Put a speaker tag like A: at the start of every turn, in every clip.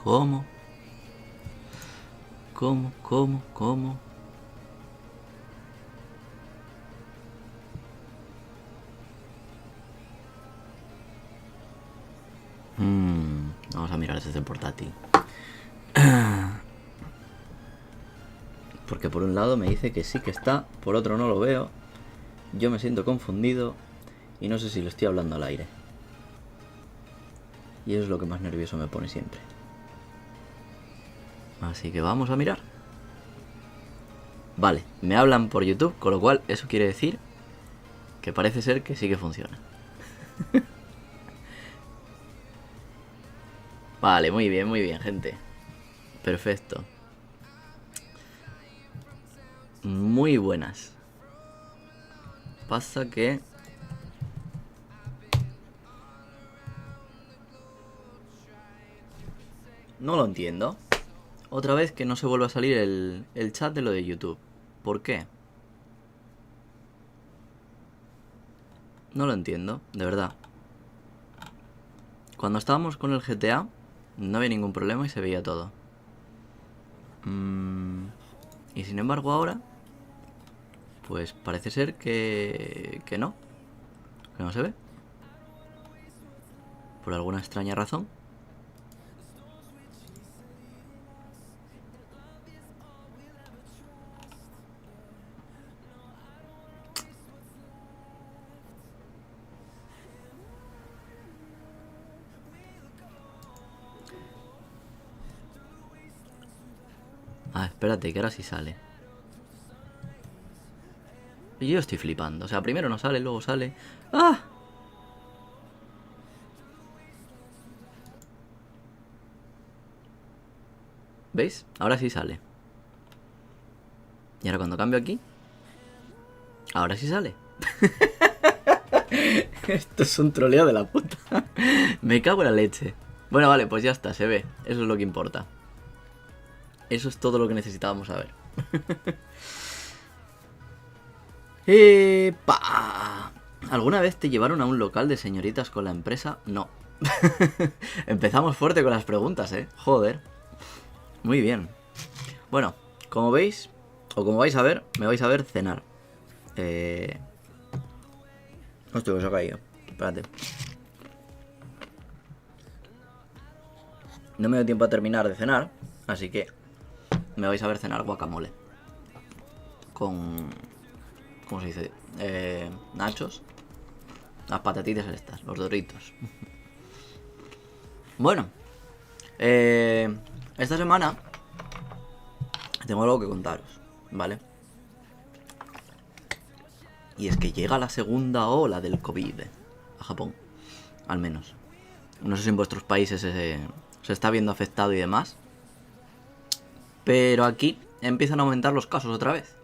A: ¿Cómo? ¿Cómo? Vamos a mirar desde el portátil. Porque por un lado me dice que sí que está, por otro no lo veo. Yo me siento confundido y no sé si lo estoy hablando al aire. Y eso es lo que más nervioso me pone siempre. Así que vamos a mirar. Vale, me hablan por YouTube, con lo cual eso quiere decir que parece ser que sí que funciona. Vale, muy bien, gente. Perfecto. Muy buenas. Pasa que... no lo entiendo. Otra vez que no se vuelve a salir el chat de lo de YouTube. ¿Por qué? No lo entiendo, de verdad. Cuando estábamos con el GTA, no había ningún problema y se veía todo. Y sin embargo ahora, pues parece ser que no. Que no se ve. Por alguna extraña razón. Ah, espérate, que ahora sí sale. Y yo estoy flipando. O sea, primero no sale, luego sale. ¡Ah! ¿Veis? Ahora sí sale. Y ahora cuando cambio aquí, ahora sí sale. Esto es un troleo de la puta. Me cago en la leche. Bueno, vale, pues ya está, se ve. Eso es lo que importa. Eso es todo lo que necesitábamos saber. ¡Epa! ¿Alguna vez te llevaron a un local de señoritas con la empresa? No. Empezamos fuerte con las preguntas, Joder. Muy bien. Bueno, como veis, o como vais a ver, me vais a ver cenar. Hostia, que se ha caído. Espérate. No me dio tiempo a terminar de cenar, así que me vais a ver cenar guacamole. Con... ¿cómo se dice? Nachos. Las patatitas estas, los doritos. Bueno. Esta semana tengo algo que contaros, ¿vale? Y es que llega la segunda ola del COVID a Japón, al menos. No sé si en vuestros países se está viendo afectado y demás, pero aquí empiezan a aumentar los casos otra vez.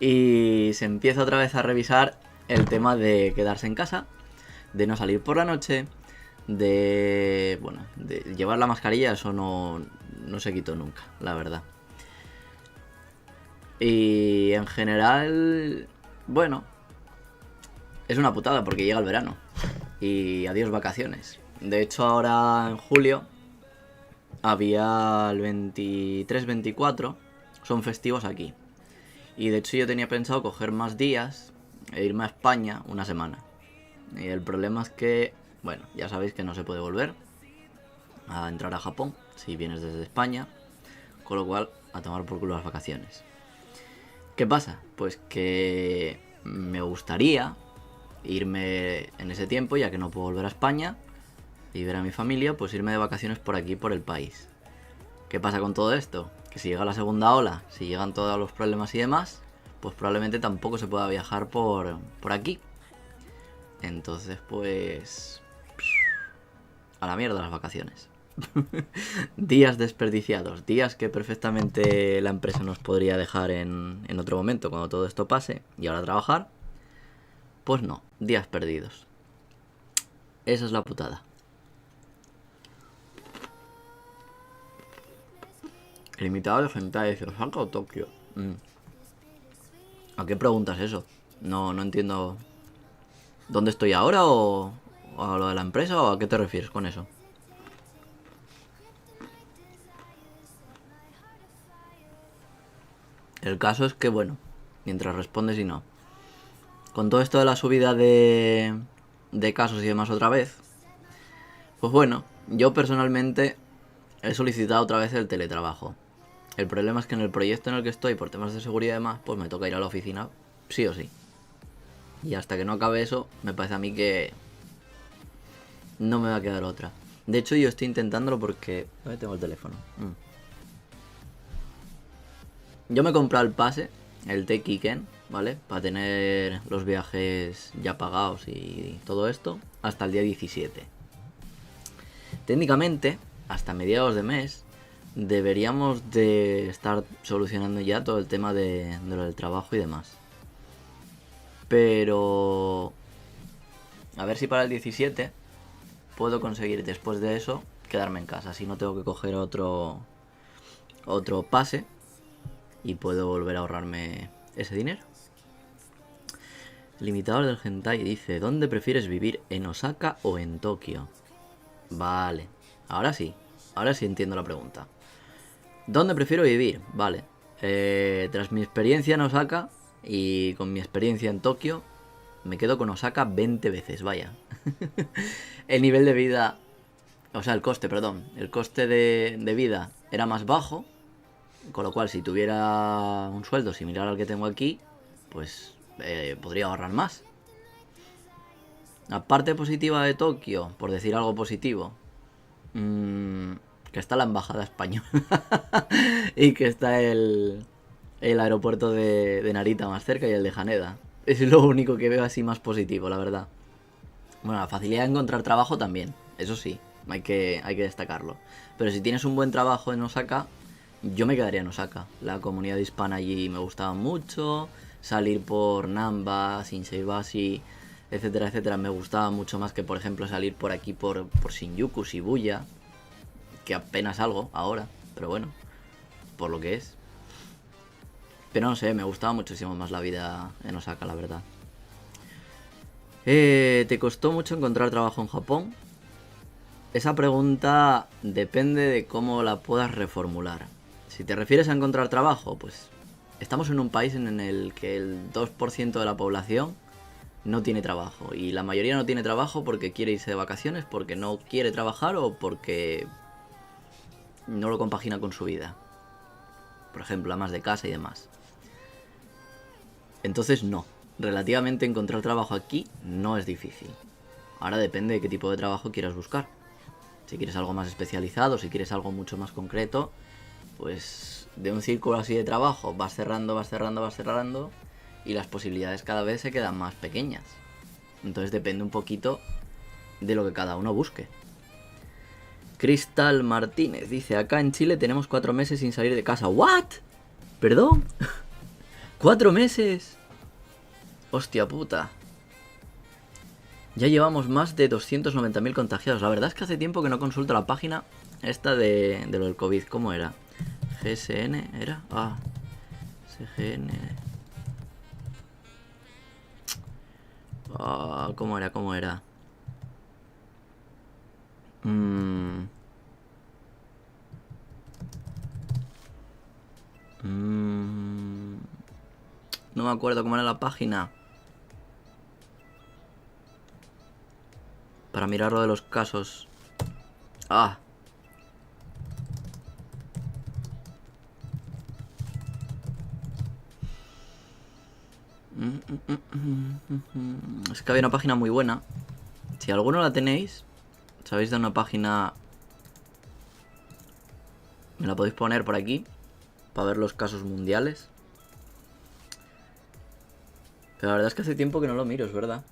A: Y se empieza otra vez a revisar el tema de quedarse en casa, de no salir por la noche, de... bueno, de llevar la mascarilla. Eso no se quitó nunca, la verdad. Y en general, bueno, es una putada porque llega el verano y adiós vacaciones. De hecho, ahora en julio había el 23-24, son festivos aquí. Y de hecho yo tenía pensado coger más días e irme a España una semana. Y el problema es que, bueno, ya sabéis que no se puede volver a entrar a Japón si vienes desde España. Con lo cual, a tomar por culo las vacaciones. ¿Qué pasa? Pues que me gustaría irme en ese tiempo, ya que no puedo volver a España y ver a mi familia, pues irme de vacaciones por aquí, por el país. ¿Qué pasa con todo esto? Que si llega la segunda ola, si llegan todos los problemas y demás, pues probablemente tampoco se pueda viajar por aquí. Entonces, pues... a la mierda las vacaciones. Días desperdiciados, días que perfectamente la empresa nos podría dejar en otro momento cuando todo esto pase y ahora trabajar. Pues no, días perdidos. Esa es la putada. Limitado de hentai de Osaka o Tokio. ¿A qué preguntas eso? No entiendo. ¿Dónde estoy ahora o a lo de la empresa o a qué te refieres con eso? El caso es que, bueno, mientras respondes y no. Con todo esto de la subida de casos y demás otra vez, pues bueno, yo personalmente he solicitado otra vez el teletrabajo. El problema es que en el proyecto en el que estoy, por temas de seguridad y demás, pues me toca ir a la oficina sí o sí. Y hasta que no acabe eso, me parece a mí que no me va a quedar otra. De hecho, yo estoy intentándolo porque... ¿Dónde tengo el teléfono? Yo me he comprado el pase, el Tekiken, ¿vale? Para tener los viajes ya pagados y todo esto, hasta el día 17. Técnicamente, hasta mediados de mes, deberíamos de estar solucionando ya todo el tema de lo del trabajo y demás. Pero... a ver si para el 17 puedo conseguir después de eso quedarme en casa. Si no tengo que coger otro pase y puedo volver a ahorrarme ese dinero. El imitador del hentai dice: ¿dónde prefieres vivir, en Osaka o en Tokio? Vale, ahora sí entiendo la pregunta. ¿Dónde prefiero vivir? Vale, tras mi experiencia en Osaka y con mi experiencia en Tokio, me quedo con Osaka 20 veces, vaya. El nivel de vida, o sea, el coste de vida era más bajo, con lo cual si tuviera un sueldo similar al que tengo aquí, pues podría ahorrar más. La parte positiva de Tokio, por decir algo positivo, que está la embajada española y que está el aeropuerto de Narita más cerca y el de Haneda. Es lo único que veo así más positivo, la verdad. Bueno, la facilidad de encontrar trabajo también, eso sí, hay que destacarlo. Pero si tienes un buen trabajo en Osaka, yo me quedaría en Osaka. La comunidad hispana allí me gustaba mucho. Salir por Namba, Shinseibashi, etcétera, etcétera, me gustaba mucho más que, por ejemplo, salir por aquí por Shinjuku, Shibuya, que apenas algo ahora, pero bueno, por lo que es. Pero no sé, me gustaba muchísimo más la vida en Osaka, la verdad. ¿Te costó mucho encontrar trabajo en Japón? Esa pregunta depende de cómo la puedas reformular. Si te refieres a encontrar trabajo, pues estamos en un país en el que el 2% de la población no tiene trabajo. Y la mayoría no tiene trabajo porque quiere irse de vacaciones, porque no quiere trabajar o porque no lo compagina con su vida. Por ejemplo, amas de casa y demás. Entonces no. Relativamente encontrar trabajo aquí no es difícil. Ahora depende de qué tipo de trabajo quieras buscar. Si quieres algo más especializado, si quieres algo mucho más concreto, pues de un círculo así de trabajo vas cerrando y las posibilidades cada vez se quedan más pequeñas. Entonces depende un poquito de lo que cada uno busque. Cristal Martínez dice: acá en Chile tenemos 4 meses sin salir de casa. ¿What? ¿Perdón? ¿4 meses? Hostia puta. Ya llevamos más de 290.000 contagiados. La verdad es que hace tiempo que no consulto la página esta de lo del COVID. ¿Cómo era? ¿GSN era? Ah, CGN. Ah, ¿cómo era? ¿Cómo era? No me acuerdo cómo era la página. Para mirar lo de los casos. Ah. Es que había una página muy buena. Si alguno la tenéis, sabéis de una página, me la podéis poner por aquí para ver los casos mundiales. Pero la verdad es que hace tiempo que no lo miro, es verdad.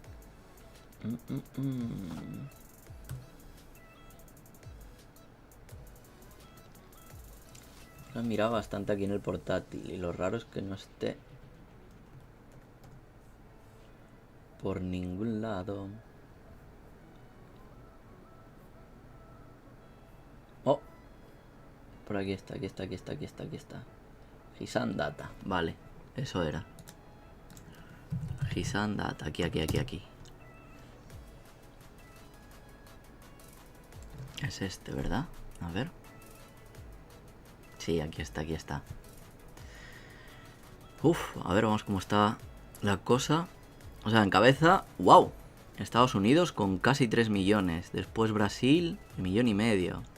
A: Lo he mirado bastante aquí en el portátil y lo raro es que no esté por ningún lado. Oh, por aquí está, aquí está, aquí está, aquí está, aquí está. Hisan Data, vale, eso era. Hisan Data, aquí, aquí, aquí, aquí. Es este, ¿verdad? A ver. Sí, aquí está, aquí está. Uf, a ver, vamos cómo está la cosa. O sea, en cabeza, wow. Estados Unidos con casi 3 millones. Después Brasil, 1,5 millones.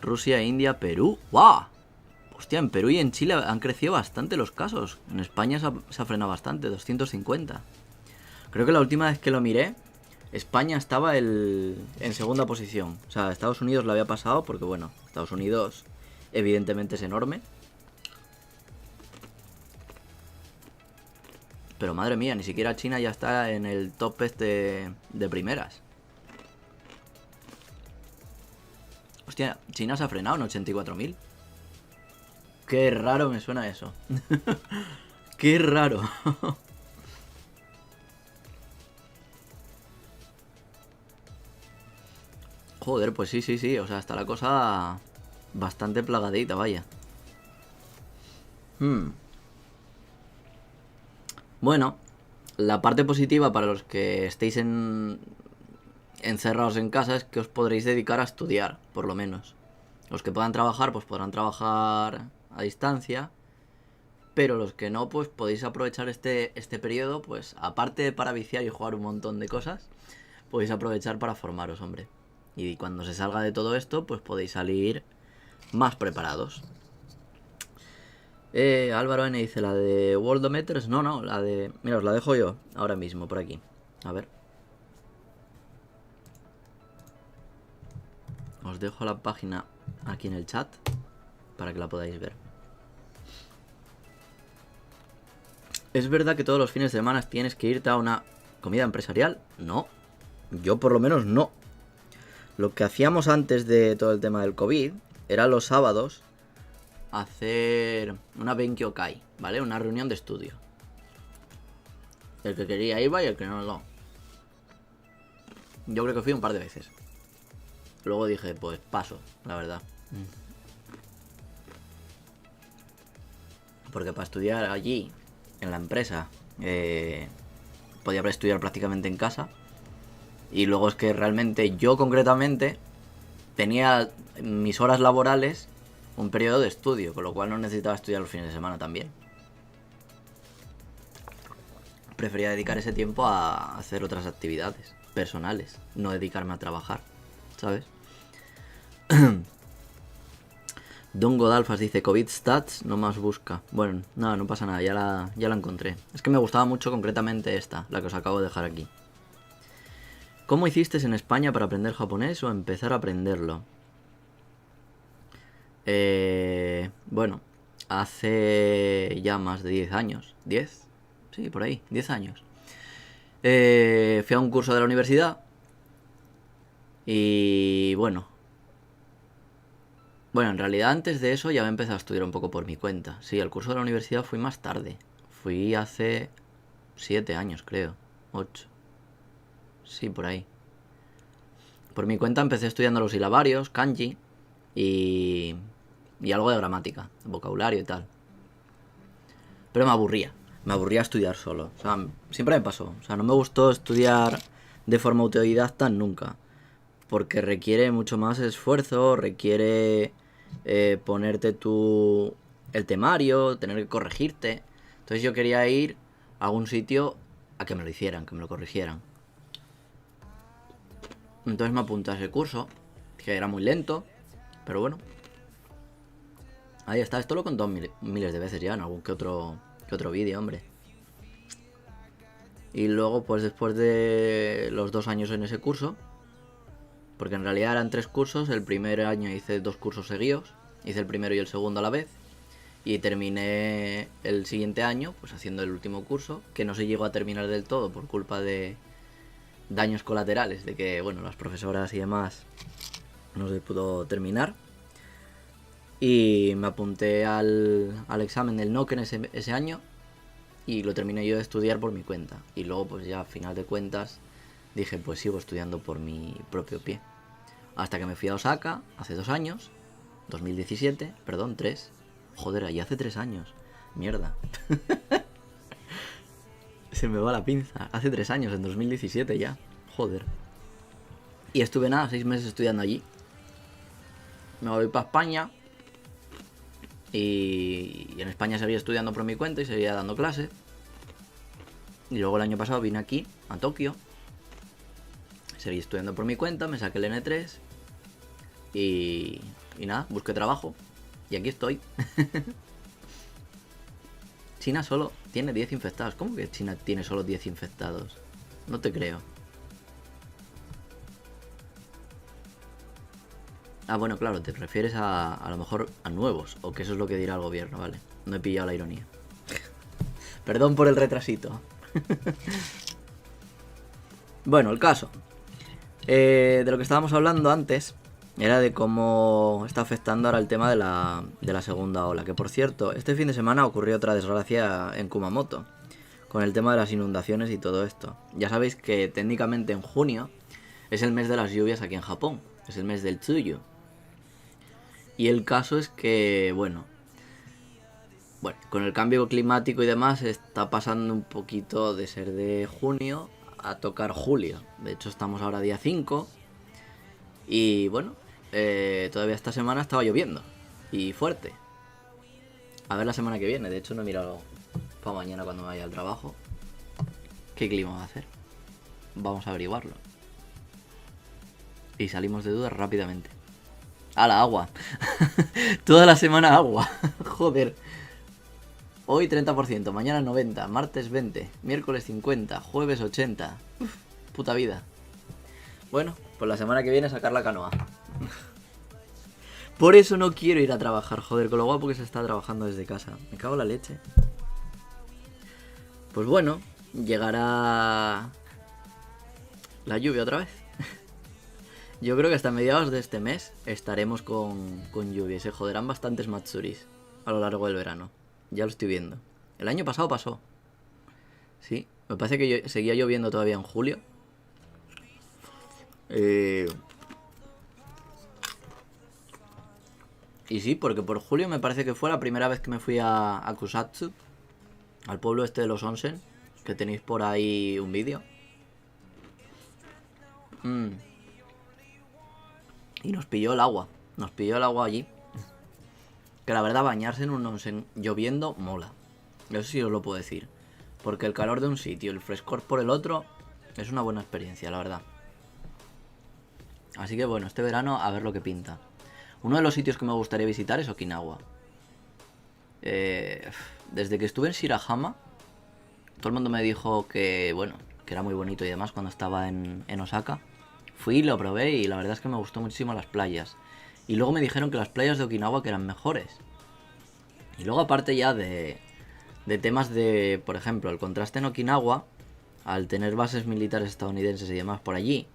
A: Rusia, India, Perú. ¡Wow! Hostia, en Perú y en Chile han crecido bastante los casos. En España se ha frenado bastante, 250. Creo que la última vez que lo miré, España estaba en segunda posición. O sea, Estados Unidos lo había pasado porque, bueno, Estados Unidos evidentemente es enorme. Pero madre mía, ni siquiera China ya está en el top este de primeras. Hostia, China se ha frenado en 84.000. Qué raro me suena eso. Qué raro. Joder, pues sí. O sea, está la cosa bastante plagadita, vaya. Bueno, la parte positiva para los que estéis encerrados en casa es que os podréis dedicar a estudiar, por lo menos. Los que puedan trabajar, pues podrán trabajar a distancia. Pero los que no, pues podéis aprovechar este periodo, pues aparte de para viciar y jugar un montón de cosas, podéis aprovechar para formaros, hombre. Y cuando se salga de todo esto, pues podéis salir más preparados. Álvaro N dice, la de Worldometers, no, la de... Mira, os la dejo yo ahora mismo por aquí. A ver. Os dejo la página aquí en el chat para que la podáis ver. ¿Es verdad que todos los fines de semana tienes que irte a una comida empresarial? No. Yo por lo menos no. Lo que hacíamos antes de todo el tema del COVID era los sábados hacer una Benkyokai, ¿vale? Una reunión de estudio. El que quería iba y el que no, no. Yo creo que fui un par de veces. Luego dije, pues paso, la verdad. Porque para estudiar allí, en la empresa, podía estudiar prácticamente en casa. Y luego es que realmente yo concretamente tenía mis horas laborales un periodo de estudio, con lo cual no necesitaba estudiar los fines de semana también. Prefería dedicar ese tiempo a hacer otras actividades personales, no dedicarme a trabajar, ¿sabes? Don Godalfas dice, COVID stats, no más busca. Bueno, no pasa nada, ya la encontré. Es que me gustaba mucho concretamente esta, la que os acabo de dejar aquí. ¿Cómo hiciste en España para aprender japonés o empezar a aprenderlo? Bueno, hace ya más de 10 años. ¿10? Sí, por ahí, 10 años. Fui a un curso de la universidad. Y bueno, en realidad antes de eso ya me empecé a estudiar un poco por mi cuenta. Sí, al curso de la universidad fui más tarde. Fui hace 7 años, creo. 8. Sí, por ahí. Por mi cuenta empecé estudiando los silabarios, kanji y algo de gramática, vocabulario y tal. Pero me aburría estudiar solo. O sea, siempre me pasó. O sea, no me gustó estudiar de forma autodidacta nunca. Porque requiere mucho más esfuerzo, requiere ponerte el temario, tener que corregirte. Entonces yo quería ir a algún sitio a que me lo hicieran, que me lo corrigieran. Entonces me apunté a ese curso, que era muy lento, pero bueno. Ahí está, esto lo he contado miles de veces ya en algún que otro vídeo, hombre. Y luego, pues después de los 2 años en ese curso, porque en realidad eran 3 cursos, el primer año hice 2 cursos seguidos, hice el primero y el segundo a la vez, y terminé el siguiente año, pues haciendo el último curso, que no se llegó a terminar del todo por culpa de daños colaterales, de que, bueno, las profesoras y demás no se pudo terminar. Y me apunté al examen del NOC en ese año y lo terminé yo de estudiar por mi cuenta. Y luego, pues ya a final de cuentas, dije, pues sigo estudiando por mi propio pie. Hasta que me fui a Osaka hace 2 años, 2017, perdón, 3. Joder, ahí hace 3 años. Mierda. Se me va la pinza. Hace 3 años, en 2017 ya. Joder. Y estuve 6 meses estudiando allí. Me voy para España. Y en España seguía estudiando por mi cuenta y seguía dando clases. Y luego el año pasado vine aquí, a Tokio. Seguí estudiando por mi cuenta, me saqué el N3. Y nada, busqué trabajo. Y aquí estoy. China solo tiene 10 infectados. ¿Cómo que China tiene solo 10 infectados? No te creo. Ah, bueno, claro, te refieres a lo mejor a nuevos. O que eso es lo que dirá el gobierno, ¿vale? No he pillado la ironía. Perdón por el retrasito. Bueno, el caso. De lo que estábamos hablando antes era de cómo está afectando ahora el tema de la segunda ola. Que por cierto, este fin de semana ocurrió otra desgracia en Kumamoto. Con el tema de las inundaciones y todo esto. Ya sabéis que técnicamente en junio es el mes de las lluvias aquí en Japón. Es el mes del Tsuyu. Y el caso es que, bueno, con el cambio climático y demás está pasando un poquito de ser de junio a tocar julio. De hecho estamos ahora día 5 y bueno, todavía esta semana estaba lloviendo y fuerte. A ver la semana que viene, de hecho no he mirado para mañana cuando me vaya al trabajo qué clima va a hacer. Vamos a averiguarlo. Y salimos de dudas rápidamente. ¡A la agua! Toda la semana agua. Joder. Hoy 30%, mañana 90%, martes 20%, miércoles 50%, jueves 80%. Uf, puta vida. Bueno, pues la semana que viene sacar la canoa. Por eso no quiero ir a trabajar, joder, con lo guapo que se está trabajando desde casa. Me cago en la leche. Pues bueno, llegará la lluvia otra vez. Yo creo que hasta mediados de este mes estaremos con lluvia y se joderán bastantes Matsuris a lo largo del verano. Ya lo estoy viendo. El año pasado pasó. Sí, me parece que seguía lloviendo todavía en julio. Y sí, porque por julio me parece que fue la primera vez que me fui a Kusatsu, al pueblo este de los onsen, que tenéis por ahí un vídeo. Y nos pilló el agua allí. Que la verdad bañarse en un onsen lloviendo mola. Eso sí os lo puedo decir. Porque el calor de un sitio y el frescor por el otro es una buena experiencia, la verdad. Así que bueno, este verano a ver lo que pinta. Uno de los sitios que me gustaría visitar es Okinawa. Desde que estuve en Shirahama, todo el mundo me dijo que, bueno, que era muy bonito y demás cuando estaba en Osaka. Fui, lo probé y la verdad es que me gustó muchísimo las playas. Y luego me dijeron que las playas de Okinawa que eran mejores. Y luego aparte ya de temas de, por ejemplo, el contraste en Okinawa, al tener bases militares estadounidenses y demás por allí,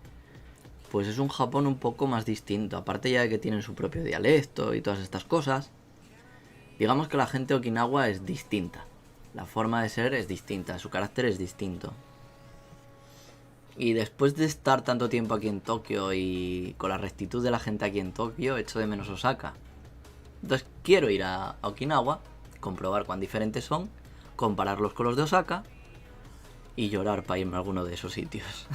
A: pues es un Japón un poco más distinto. Aparte ya de que tienen su propio dialecto y todas estas cosas, digamos que la gente de Okinawa es distinta. La forma de ser es distinta, su carácter es distinto. Y después de estar tanto tiempo aquí en Tokio y con la rectitud de la gente aquí en Tokio, echo de menos Osaka. Entonces quiero ir a Okinawa, comprobar cuán diferentes son, compararlos con los de Osaka y llorar para irme a alguno de esos sitios.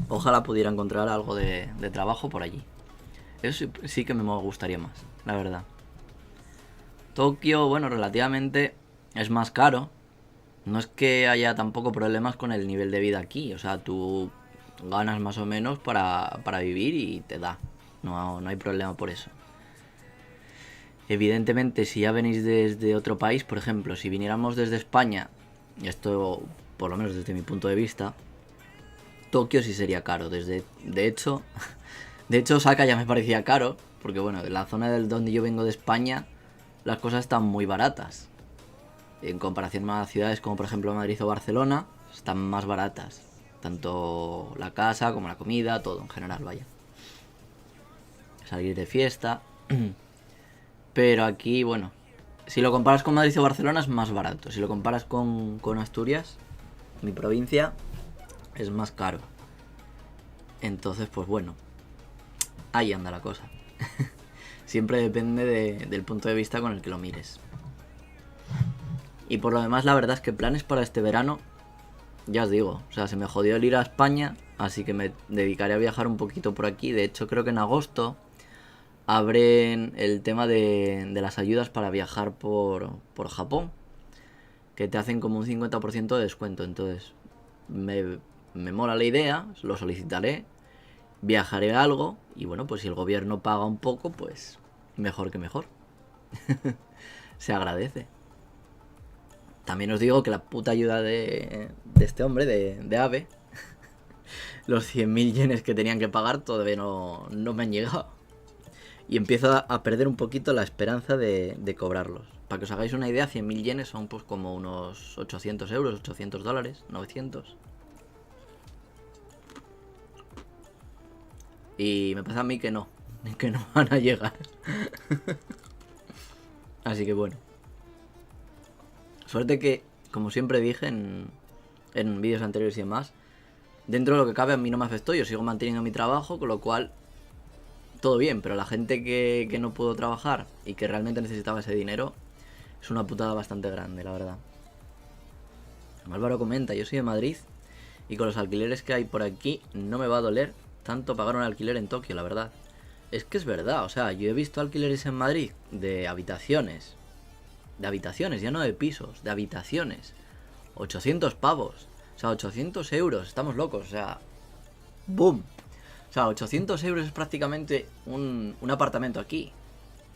A: Ojalá pudiera encontrar algo de trabajo por allí. Eso sí que me gustaría más, la verdad. Tokio, bueno, relativamente es más caro. No es que haya tampoco problemas con el nivel de vida aquí. O sea, tú ganas más o menos para vivir y te da. No hay problema por eso. Evidentemente, si ya venís desde otro país, por ejemplo, si viniéramos desde España, y esto por lo menos desde mi punto de vista, Tokio sí sería caro. De hecho, Osaka ya me parecía caro, porque bueno, en la zona donde yo vengo de España, las cosas están muy baratas. En comparación a ciudades como por ejemplo Madrid o Barcelona, están más baratas. Tanto la casa como la comida, todo en general, vaya. Salir de fiesta. Pero aquí, bueno, si lo comparas con Madrid o Barcelona es más barato. Si lo comparas con Asturias, mi provincia, es más caro. Entonces, pues bueno, ahí anda la cosa. Siempre depende del punto de vista con el que lo mires. Y por lo demás, la verdad es que planes para este verano, ya os digo, o sea, se me jodió el ir a España, así que me dedicaré a viajar un poquito por aquí. De hecho, creo que en agosto abren el tema de las ayudas para viajar por Japón, que te hacen como un 50% de descuento. Entonces me mola la idea, lo solicitaré, viajaré algo y bueno, pues si el gobierno paga un poco, pues mejor que mejor. Se agradece. También os digo que la puta ayuda de este hombre, de Abe, los 100.000 yenes que tenían que pagar todavía no me han llegado. Y empiezo a perder un poquito la esperanza de cobrarlos. Para que os hagáis una idea, 100.000 yenes son pues como unos 800 euros, 800 dólares, 900. Y me pasa a mí que no van a llegar. Así que bueno. Suerte que, como siempre dije en vídeos anteriores y demás, dentro de lo que cabe a mí no me afectó, yo sigo manteniendo mi trabajo, con lo cual todo bien, pero la gente que no pudo trabajar y que realmente necesitaba ese dinero es una putada bastante grande, la verdad. Álvaro comenta, yo soy de Madrid y con los alquileres que hay por aquí no me va a doler tanto pagar un alquiler en Tokio, la verdad. Es que es verdad, o sea, yo he visto alquileres en Madrid de habitaciones, ya no de pisos, de habitaciones, 800 pavos, o sea, 800 euros, estamos locos, o sea, ¡boom! O sea, 800 euros es prácticamente un apartamento aquí.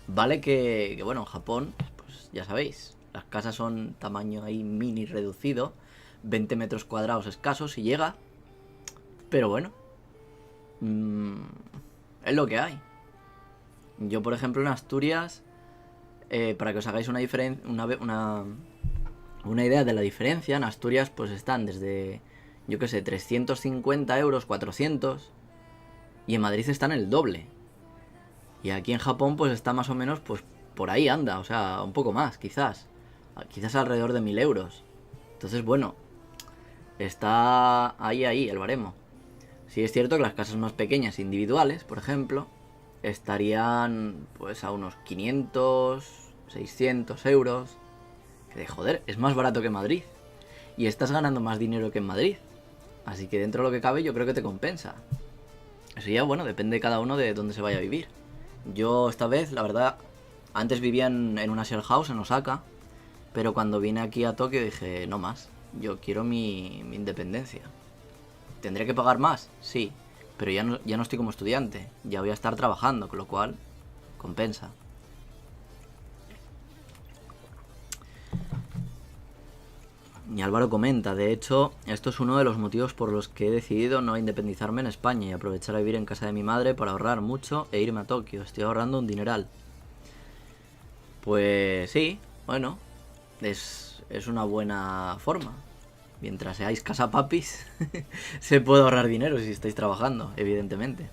A: Vale que bueno, en Japón, pues ya sabéis, las casas son tamaño ahí mini reducido, 20 metros cuadrados escasos y llega. Pero bueno, es lo que hay. Yo, por ejemplo, en Asturias, para que os hagáis una idea de la diferencia, en Asturias pues están desde, yo qué sé, 350 euros, 400, y en Madrid están el doble. Y aquí en Japón pues está más o menos pues por ahí anda, o sea, un poco más, quizás alrededor de 1000 euros. Entonces, bueno, está ahí el baremo. Sí es cierto que las casas más pequeñas, individuales, por ejemplo, estarían pues a unos 500, 600 euros. Que de joder, es más barato que Madrid. Y estás ganando más dinero que en Madrid. Así que dentro de lo que cabe yo creo que te compensa. Eso ya, bueno, depende de cada uno de dónde se vaya a vivir. Yo esta vez, la verdad, antes vivía en una share house en Osaka. Pero cuando vine aquí a Tokio dije, no más, yo quiero mi independencia. ¿Tendré que pagar más? Sí, pero ya no estoy como estudiante, ya voy a estar trabajando, con lo cual compensa. Y Álvaro comenta, de hecho, esto es uno de los motivos por los que he decidido no independizarme en España y aprovechar a vivir en casa de mi madre para ahorrar mucho e irme a Tokio. Estoy ahorrando un dineral. Pues sí, bueno, es una buena forma. Mientras seáis casapapis, se puede ahorrar dinero si estáis trabajando, evidentemente.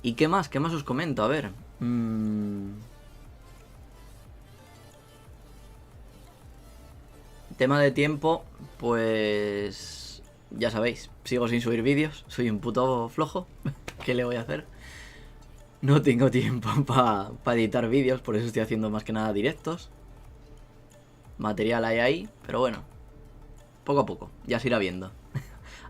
A: ¿Y qué más? ¿Qué más os comento? A ver. Tema de tiempo, pues ya sabéis, sigo sin subir vídeos, soy un puto flojo. ¿Qué le voy a hacer? No tengo tiempo para editar vídeos, por eso estoy haciendo más que nada directos. Material hay ahí, pero bueno, poco a poco, ya se irá viendo.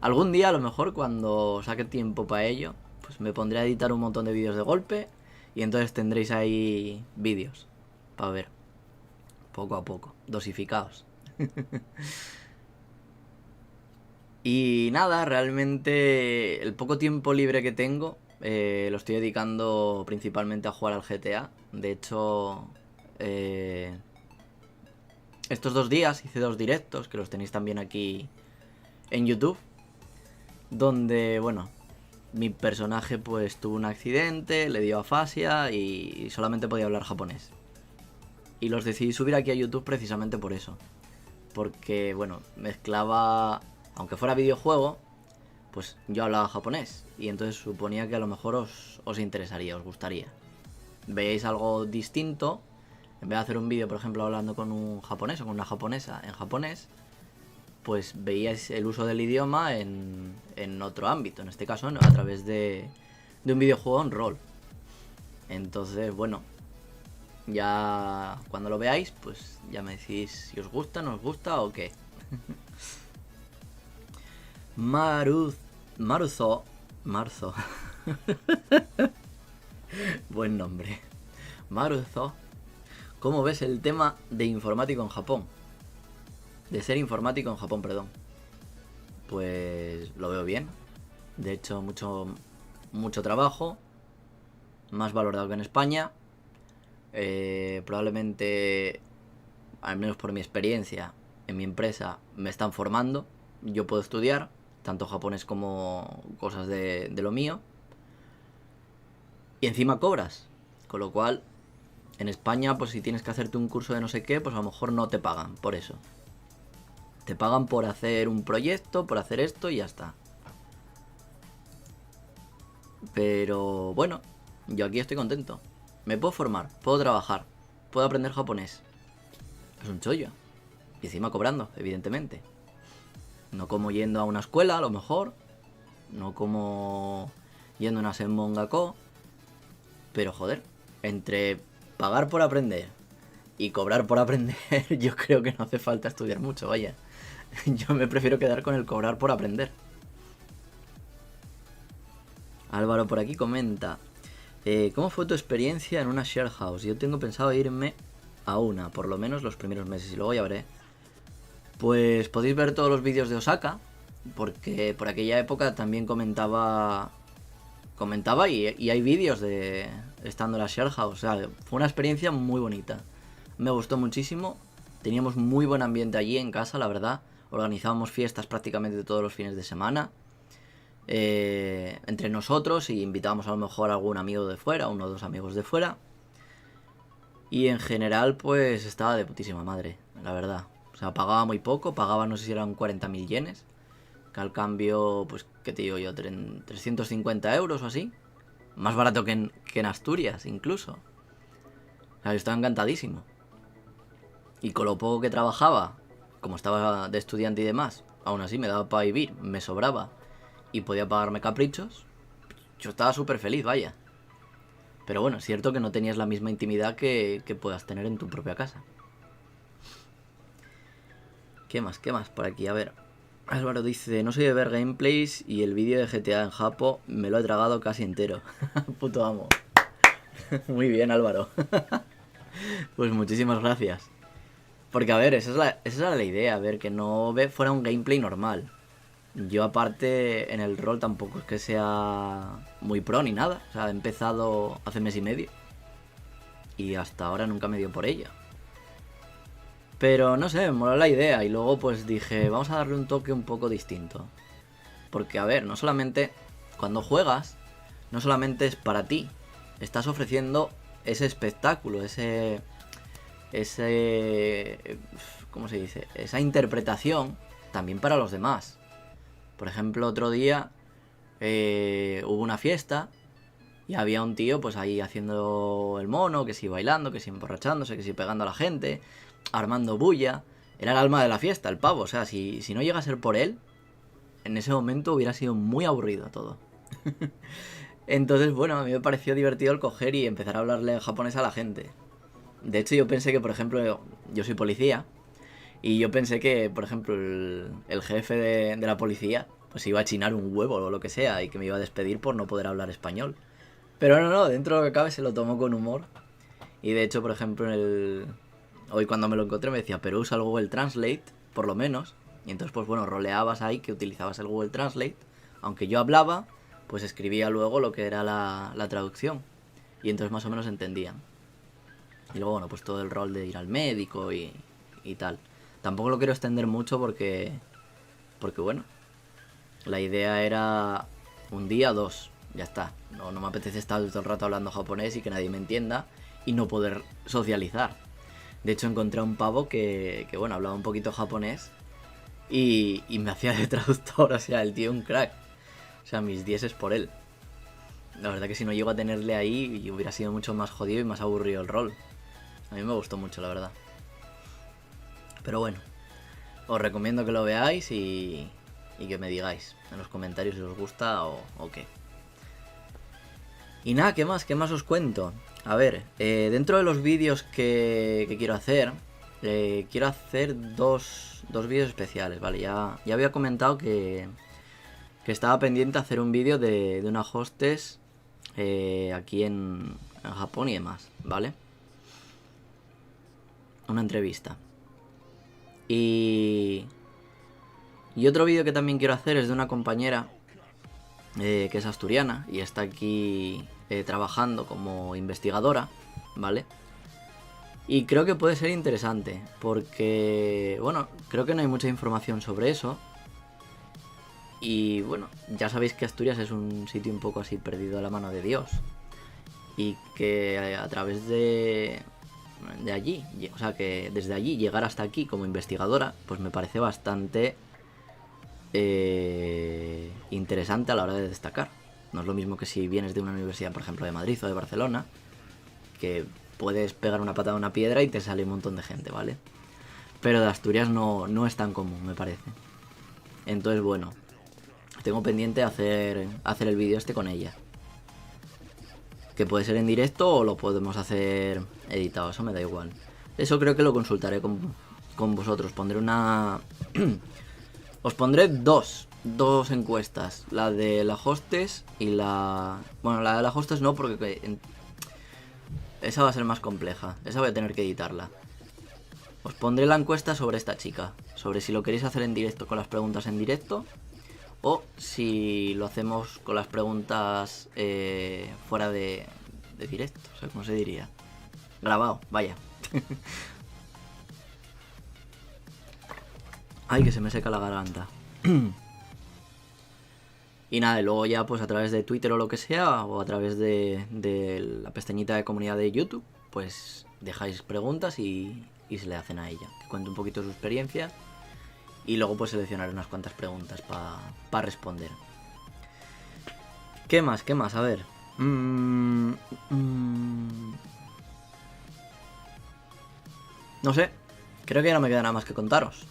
A: Algún día, a lo mejor, cuando saque tiempo para ello, pues me pondré a editar un montón de vídeos de golpe y entonces tendréis ahí vídeos para ver. Poco a poco, dosificados. Y nada, realmente el poco tiempo libre que tengo lo estoy dedicando principalmente a jugar al GTA. De hecho, estos 2 días hice 2 directos, que los tenéis también aquí en YouTube, donde, bueno, mi personaje pues tuvo un accidente, le dio afasia y solamente podía hablar japonés. Y los decidí subir aquí a YouTube precisamente por eso. Porque, bueno, mezclaba, aunque fuera videojuego, pues yo hablaba japonés. Y entonces suponía que a lo mejor os interesaría, os gustaría. Veáis algo distinto. En vez de hacer un vídeo, por ejemplo, hablando con un japonés o con una japonesa en japonés, pues veíais el uso del idioma en otro ámbito. En este caso, a través de un videojuego en rol. Entonces, bueno, ya cuando lo veáis, pues ya me decís si os gusta, no os gusta o qué. Marzo. Buen nombre. Maruzo. ¿Cómo ves el tema de informático en Japón? De ser informático en Japón, perdón. Pues lo veo bien. De hecho, mucho trabajo. Más valorado que en España. Probablemente, al menos por mi experiencia, en mi empresa me están formando. Yo puedo estudiar, tanto japonés como cosas de lo mío. Y encima cobras. Con lo cual, en España, pues si tienes que hacerte un curso de no sé qué, pues a lo mejor no te pagan por eso. Te pagan por hacer un proyecto, por hacer esto y ya está. Pero bueno, yo aquí estoy contento. Me puedo formar, puedo trabajar, puedo aprender japonés. Es un chollo. Y encima cobrando, evidentemente. No como yendo a una escuela, a lo mejor. No como yendo a una Senmon Gakko. Pero joder, entre pagar por aprender y cobrar por aprender, yo creo que no hace falta estudiar mucho, vaya. Yo me prefiero quedar con el cobrar por aprender. Álvaro por aquí comenta: ¿cómo fue tu experiencia en una share house? Yo tengo pensado irme a una, por lo menos los primeros meses, y luego ya veré. Pues podéis ver todos los vídeos de Osaka, porque por aquella época también comentaba y hay vídeos de estando en la share house. O sea, fue una experiencia muy bonita. Me gustó muchísimo. Teníamos muy buen ambiente allí en casa, la verdad. Organizábamos fiestas prácticamente todos los fines de semana. Entre nosotros, y invitábamos a lo mejor a algún amigo de fuera, uno o dos amigos de fuera. Y en general, pues estaba de putísima madre, la verdad. O sea, pagaba muy poco, pagaba no sé si eran 40.000 yenes. Que al cambio, pues, ¿qué te digo yo? 350 euros o así. Más barato que en Asturias, incluso. O sea, yo estaba encantadísimo. Y con lo poco que trabajaba, como estaba de estudiante y demás, aún así me daba para vivir, me sobraba y podía pagarme caprichos. Yo estaba súper feliz, vaya. Pero bueno, es cierto que no tenías la misma intimidad que puedas tener en tu propia casa. ¿Qué más? ¿Qué más por aquí? A ver. Álvaro dice: no soy de ver gameplays y el vídeo de GTA en Japo me lo he tragado casi entero. Puto amo. Muy bien, Álvaro. Pues muchísimas gracias. Porque a ver, esa era la idea, a ver, que no fuera un gameplay normal. Yo aparte en el rol tampoco es que sea muy pro ni nada. O sea, he empezado hace mes y medio y hasta ahora nunca me dio por ello. Pero no sé, me moló la idea y luego pues dije, vamos a darle un toque un poco distinto. Porque a ver, no solamente cuando juegas, no solamente es para ti, estás ofreciendo ese espectáculo, ¿cómo se dice? Esa interpretación también para los demás. Por ejemplo, otro día hubo una fiesta y había un tío pues ahí haciendo el mono, que si bailando, que si emborrachándose, que si pegando a la gente, armando bulla. Era el alma de la fiesta, el pavo. O sea, si no llega a ser por él, en ese momento hubiera sido muy aburrido todo. Entonces, bueno, a mí me pareció divertido el coger y empezar a hablarle en japonés a la gente. De hecho, yo pensé que, por ejemplo, yo soy policía. Y yo pensé que, por ejemplo, el jefe de la policía pues iba a chinar un huevo o lo que sea y que me iba a despedir por no poder hablar español. Pero no, dentro de lo que cabe se lo tomó con humor. Y de hecho, por ejemplo, hoy cuando me lo encontré me decía, pero usa el Google Translate, por lo menos. Y entonces, pues bueno, roleabas ahí que utilizabas el Google Translate. Aunque yo hablaba, pues escribía luego lo que era la traducción. Y entonces más o menos entendían. Y luego, bueno, pues todo el rol de ir al médico y tal. Tampoco lo quiero extender mucho porque bueno, la idea era un día, dos, ya está. No me apetece estar todo el rato hablando japonés y que nadie me entienda y no poder socializar. De hecho, encontré a un pavo que bueno, hablaba un poquito japonés y me hacía de traductor. O sea, el tío un crack. O sea, mis 10 por él. La verdad que si no llego a tenerle ahí hubiera sido mucho más jodido y más aburrido el rol. A mí me gustó mucho, la verdad. Pero bueno, os recomiendo que lo veáis y que me digáis en los comentarios si os gusta o qué. Y nada, ¿qué más os cuento? A ver, dentro de los vídeos que quiero hacer dos vídeos especiales, ¿vale? Ya había comentado que que estaba pendiente de hacer un vídeo de una hostess aquí en Japón y demás, ¿vale? Una entrevista. Y otro vídeo que también quiero hacer es de una compañera que es asturiana y está aquí trabajando como investigadora, ¿vale? Y creo que puede ser interesante, porque, bueno, creo que no hay mucha información sobre eso. Y bueno, ya sabéis que Asturias es un sitio un poco así perdido a la mano de Dios. Y que a través de allí, o sea, que desde allí llegar hasta aquí como investigadora, pues me parece bastante interesante a la hora de destacar. No es lo mismo que si vienes de una universidad, por ejemplo, de Madrid o de Barcelona, que puedes pegar una patada a una piedra y te sale un montón de gente, ¿vale? Pero de Asturias no es tan común, me parece. Entonces, bueno, tengo pendiente hacer el vídeo este con ella. Que puede ser en directo o lo podemos hacer editado, eso me da igual. Eso creo que lo consultaré con vosotros. Pondré una... Os pondré dos encuestas. La de la hostess y la... Bueno, la de la hostess no, porque esa va a ser más compleja. Esa voy a tener que editarla. Os pondré la encuesta sobre esta chica. Sobre si lo queréis hacer en directo con las preguntas en directo. O si lo hacemos con las preguntas fuera de directo. O sea, ¿cómo se diría? Grabado, vaya. Ay, que se me seca la garganta. Y nada, y luego ya pues a través de Twitter o lo que sea, o a través de la pestañita de comunidad de YouTube, pues dejáis preguntas y se le hacen a ella. Que cuente un poquito su experiencia. Y luego pues seleccionaré unas cuantas preguntas para responder. ¿Qué más? A ver. No sé. Creo que ya no me queda nada más que contaros.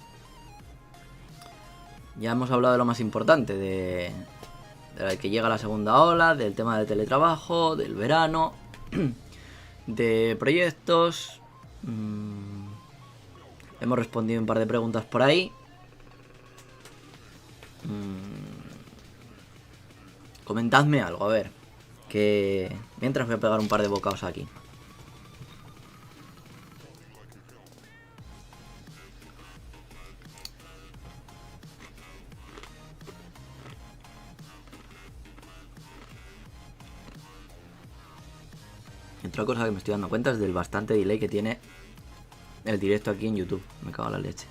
A: Ya hemos hablado de lo más importante. De que llega la segunda ola. Del tema del teletrabajo. Del verano. De proyectos. Hemos respondido un par de preguntas por ahí. Comentadme algo, a ver. Que mientras voy a pegar un par de bocados aquí. Y otra cosa que me estoy dando cuenta es del bastante delay que tiene el directo aquí en YouTube. Me cago en la leche.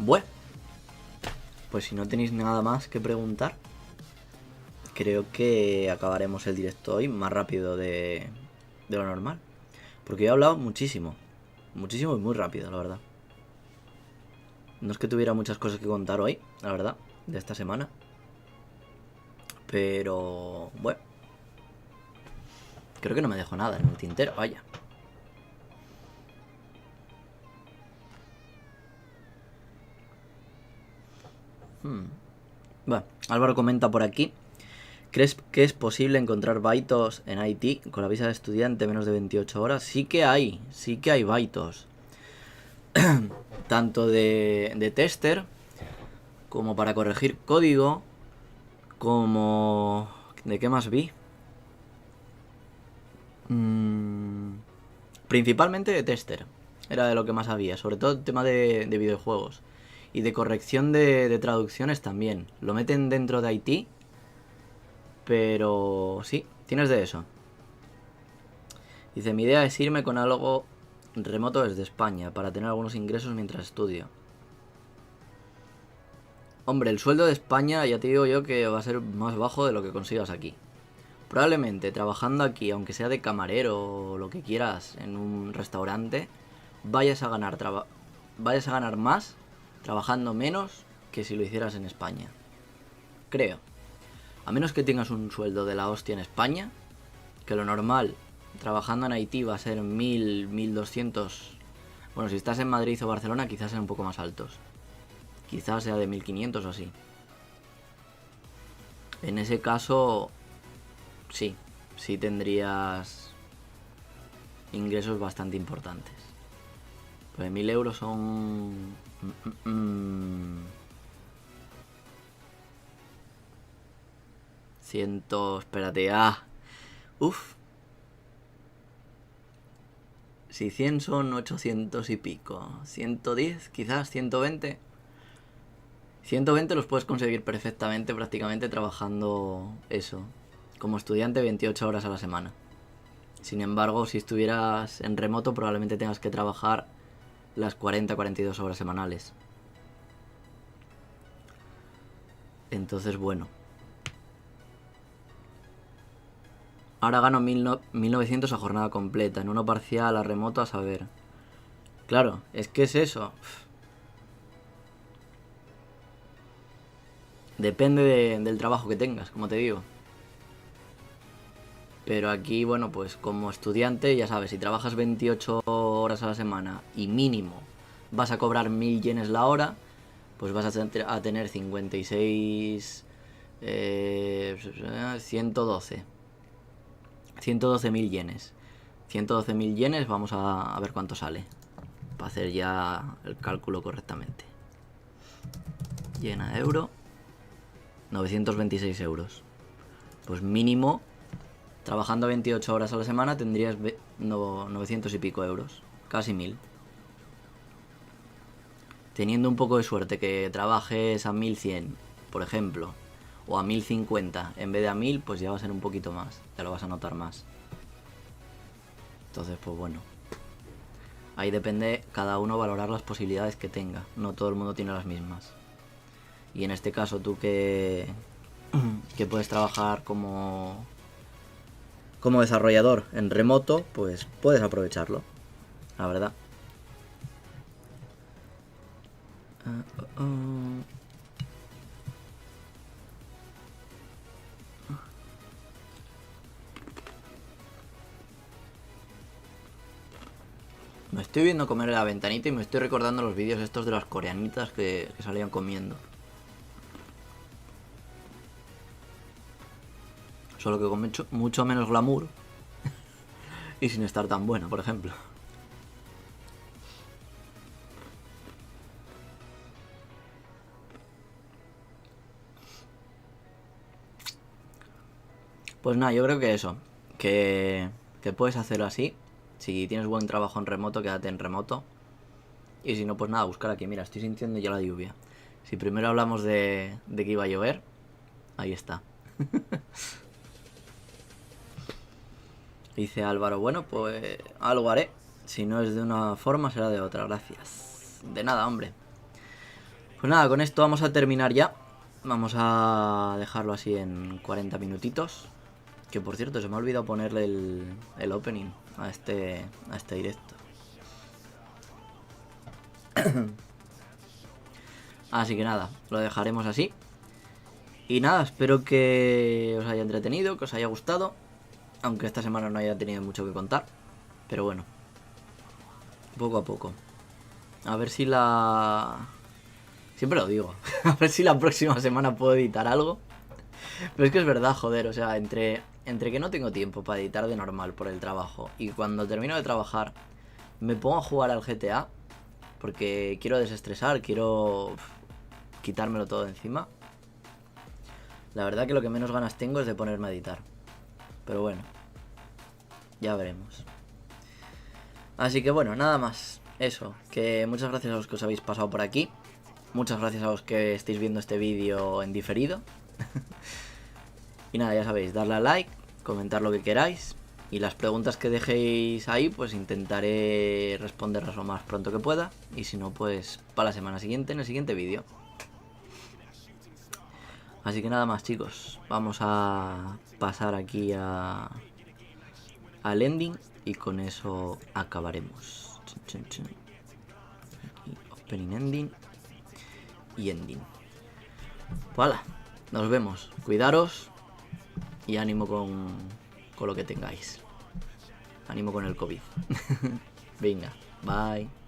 A: Bueno, pues si no tenéis nada más que preguntar, creo que acabaremos el directo hoy más rápido de lo normal. Porque yo he hablado muchísimo. Muchísimo y muy rápido, la verdad. No es que tuviera muchas cosas que contar hoy, la verdad, de esta semana. Pero bueno, creo que no me dejo nada en el tintero, vaya. Bueno, Álvaro comenta por aquí: ¿crees que es posible encontrar baitos en Haití con la visa de estudiante menos de 28 horas? Sí que hay baitos. Tanto de tester, como para corregir código, como... ¿De qué más vi? Principalmente de tester. Era de lo que más había. Sobre todo el tema de videojuegos. Y de corrección de traducciones también. Lo meten dentro de Haití. Pero sí, tienes de eso. Dice, mi idea es irme con algo remoto desde España para tener algunos ingresos mientras estudio. Hombre, el sueldo de España ya te digo yo que va a ser más bajo de lo que consigas aquí. Probablemente trabajando aquí, aunque sea de camarero o lo que quieras en un restaurante, vayas a ganar más trabajando menos que si lo hicieras en España. Creo. A menos que tengas un sueldo de la hostia en España, que lo normal trabajando en Haití va a ser 1000, 1200 Bueno, si estás en Madrid o Barcelona, quizás sean un poco más altos. Quizás sea de 1500 o así. En ese caso, sí tendrías ingresos bastante importantes. Pues 1000 euros son... Espérate, uf. Si 100 son 800 y pico. 110, quizás, 120. 120 los puedes conseguir perfectamente, prácticamente trabajando eso. Como estudiante, 28 horas a la semana. Sin embargo, si estuvieras en remoto, probablemente tengas que trabajar las 40-42 horas semanales. Entonces, bueno. Ahora gano 1900 a jornada completa. En uno parcial, a remoto, a saber. Claro, es que es eso. Depende del trabajo que tengas, como te digo. Pero aquí, bueno, pues como estudiante, ya sabes, si trabajas 28 horas a la semana y mínimo vas a cobrar 1000 yenes la hora, pues vas a tener 56... 112. 112.000 yenes. 112.000 yenes, vamos a ver cuánto sale. Para hacer ya el cálculo correctamente. Yena euro. 926 euros. Pues mínimo, trabajando 28 horas a la semana, tendrías 900 y pico euros. Casi 1000. Teniendo un poco de suerte que trabajes a 1100, por ejemplo, o a 1050 en vez de a 1000, pues ya va a ser un poquito más. Ya lo vas a notar más. Entonces, pues bueno. Ahí depende cada uno valorar las posibilidades que tenga. No todo el mundo tiene las mismas. Y en este caso tú que puedes trabajar como desarrollador en remoto, pues puedes aprovecharlo, la verdad. Me estoy viendo comer en la ventanita y me estoy recordando los vídeos estos de las coreanitas que salían comiendo. Solo que con mucho menos glamour y sin estar tan buena, por ejemplo. Pues nada, yo creo que eso, que puedes hacerlo así. Si tienes buen trabajo en remoto, quédate en remoto. Y si no, pues nada, buscar aquí. Mira, estoy sintiendo ya la lluvia. Si primero hablamos de que iba a llover, ahí está. Dice Álvaro, bueno, pues algo haré. Si no es de una forma, será de otra. Gracias. De nada, hombre. Pues nada, con esto vamos a terminar ya. Vamos a dejarlo así en 40 minutitos. Que por cierto, se me ha olvidado ponerle el opening a este directo. Así que nada, lo dejaremos así. Y nada, espero que os haya entretenido, que os haya gustado. Aunque esta semana no haya tenido mucho que contar. Pero bueno, poco a poco. A ver si siempre lo digo. A ver si la próxima semana puedo editar algo. Pero es que es verdad, joder. O sea, entre que no tengo tiempo para editar de normal por el trabajo y cuando termino de trabajar me pongo a jugar al GTA porque quiero desestresar, quiero quitármelo todo de encima. La verdad que lo que menos ganas tengo es de ponerme a editar. Pero bueno, ya veremos. Así que bueno, nada más. Eso, que muchas gracias a los que os habéis pasado por aquí. Muchas gracias a los que estáis viendo este vídeo en diferido. Y nada, ya sabéis, darle a like, comentar lo que queráis. Y las preguntas que dejéis ahí, pues intentaré responderlas lo más pronto que pueda. Y si no, pues para la semana siguiente, en el siguiente vídeo. Así que nada más, chicos. Vamos a pasar aquí al ending y con eso acabaremos. Aquí, opening, ending y ending. Voilà, nos vemos. Cuidaros y ánimo con lo que tengáis. Ánimo con el COVID. Venga, bye.